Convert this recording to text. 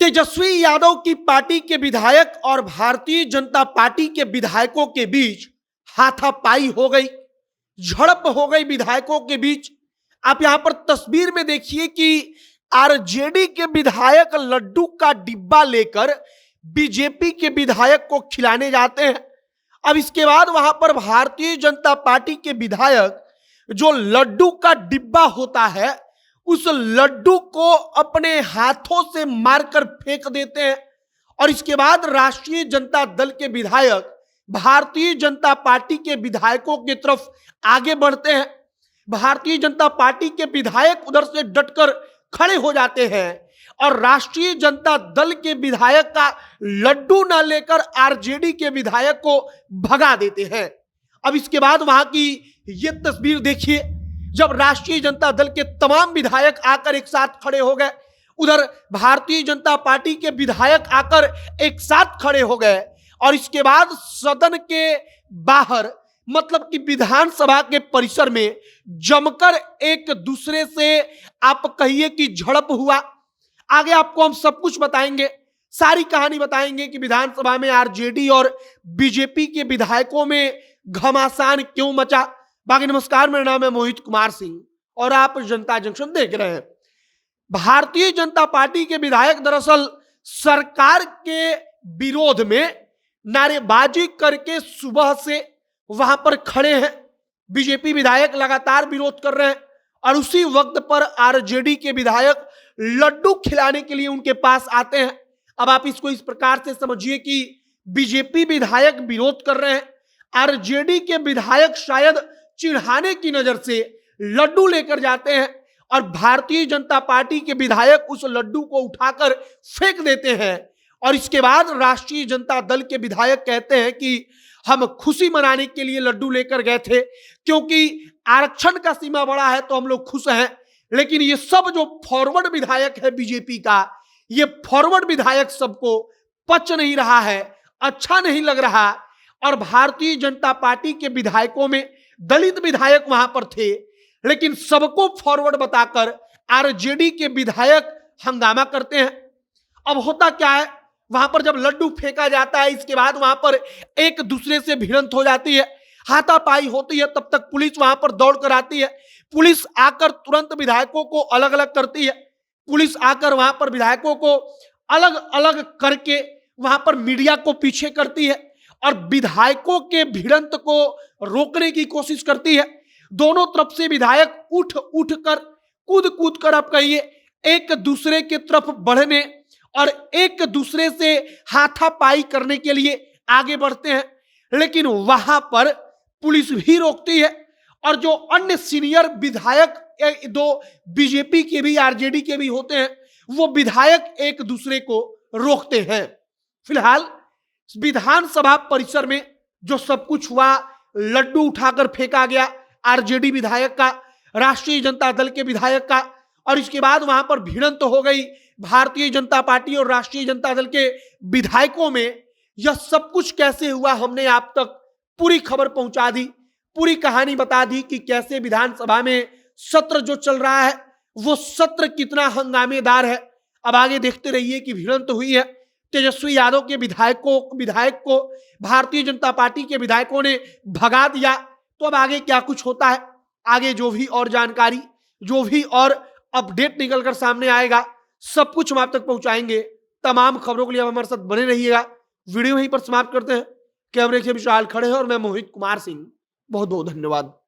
तेजस्वी यादव की पार्टी के विधायक और भारतीय जनता पार्टी के विधायकों के बीच हाथापाई हो गई, झड़प हो गई विधायकों के बीच। आप यहां पर तस्वीर में देखिए कि आरजेडी के विधायक लड्डू का डिब्बा लेकर बीजेपी के विधायक को खिलाने जाते हैं। अब इसके बाद वहां पर भारतीय जनता पार्टी के विधायक जो लड्डू का डिब्बा होता है उस लड्डू को अपने हाथों से मारकर फेंक देते हैं और इसके बाद राष्ट्रीय जनता दल के विधायक भारतीय जनता पार्टी के विधायकों की तरफ आगे बढ़ते हैं। भारतीय जनता पार्टी के विधायक उधर से डटकर खड़े हो जाते हैं और राष्ट्रीय जनता दल के विधायक का लड्डू न लेकर आरजेडी के विधायक को भगा देते हैं। अब इसके बाद वहां की ये तस्वीर देखिए, जब राष्ट्रीय जनता दल के तमाम विधायक आकर एक साथ खड़े हो गए, उधर भारतीय जनता पार्टी के विधायक आकर एक साथ खड़े हो गए और इसके बाद सदन के बाहर मतलब कि विधानसभा के परिसर में जमकर एक दूसरे से आप कहिए कि झड़प हुआ। आगे आपको हम सब कुछ बताएंगे, सारी कहानी बताएंगे कि विधानसभा में आरजेडी और बीजेपी के विधायकों में घमासान क्यों मचा। बाकी नमस्कार, मेरा नाम है मोहित कुमार सिंह और आप जनता जंक्शन देख रहे हैं। भारतीय जनता पार्टी के विधायक दरअसल सरकार के विरोध में नारेबाजी करके सुबह से वहां पर खड़े हैं। बीजेपी विधायक लगातार विरोध कर रहे हैं और उसी वक्त पर आरजेडी के विधायक लड्डू खिलाने के लिए उनके पास आते हैं। अब आप इसको इस प्रकार से समझिए कि बीजेपी विधायक विरोध कर रहे हैं, आरजेडी के विधायक शायद चिढ़ाने की नजर से लड्डू लेकर जाते हैं और भारतीय जनता पार्टी के विधायक उस लड्डू को उठाकर फेंक देते हैं और इसके बाद राष्ट्रीय जनता दल के विधायक कहते हैं कि हम खुशी मनाने के लिए लड्डू लेकर गए थे क्योंकि आरक्षण का सीमा बड़ा है तो हम लोग खुश हैं। लेकिन ये सब जो फॉरवर्ड विधायक है बीजेपी का, ये फॉरवर्ड विधायक सबको पच नहीं रहा है, अच्छा नहीं लग रहा। और भारतीय जनता पार्टी के विधायकों में दलित विधायक वहां पर थे, लेकिन सबको फॉरवर्ड बताकर आरजेडी के विधायक हंगामा करते हैं। अब होता क्या है, वहां पर जब लड्डू फेंका जाता है इसके बाद वहां पर एक दूसरे से भिड़ंत हो जाती है, हाथापाई होती है। तब तक पुलिस वहां पर दौड़ कर आती है। पुलिस आकर तुरंत विधायकों को अलग अलग करती है। पुलिस आकर वहां पर विधायकों को अलग अलग करके वहां पर मीडिया को पीछे करती है और विधायकों के भिड़ंत को रोकने की कोशिश करती है। दोनों तरफ से विधायक उठ उठ कर कूद कूद कर आप कहिए एक दूसरे की तरफ बढ़ने और एक दूसरे से हाथापाई करने के लिए आगे बढ़ते हैं, लेकिन वहां पर पुलिस भी रोकती है और जो अन्य सीनियर विधायक दो बीजेपी के भी आरजेडी के भी होते हैं वो विधायक एक दूसरे को रोकते हैं। फिलहाल विधानसभा परिसर में जो सब कुछ हुआ, लड्डू उठाकर फेंका गया आरजेडी विधायक का, राष्ट्रीय जनता दल के विधायक का, और इसके बाद वहां पर भिड़ंत हो गई भारतीय जनता पार्टी और राष्ट्रीय जनता दल के विधायकों में। यह सब कुछ कैसे हुआ हमने आप तक पूरी खबर पहुंचा दी, पूरी कहानी बता दी कि कैसे विधानसभा में सत्र जो चल रहा है वो सत्र कितना हंगामेदार है। अब आगे देखते रहिए कि भिड़ंत हुई है, तेजस्वी यादव के विधायक को भारतीय जनता पार्टी के विधायकों ने भगा दिया। तो अब आगे क्या कुछ होता है, आगे जो भी और जानकारी, जो भी और अपडेट निकलकर सामने आएगा सब कुछ हम आप तक पहुंचाएंगे। तमाम खबरों के लिए आप हमारे साथ बने रहिएगा। वीडियो यहीं पर समाप्त करते हैं। कैमरे के विशाल खड़े हैं और मैं मोहित कुमार सिंह। बहुत बहुत धन्यवाद।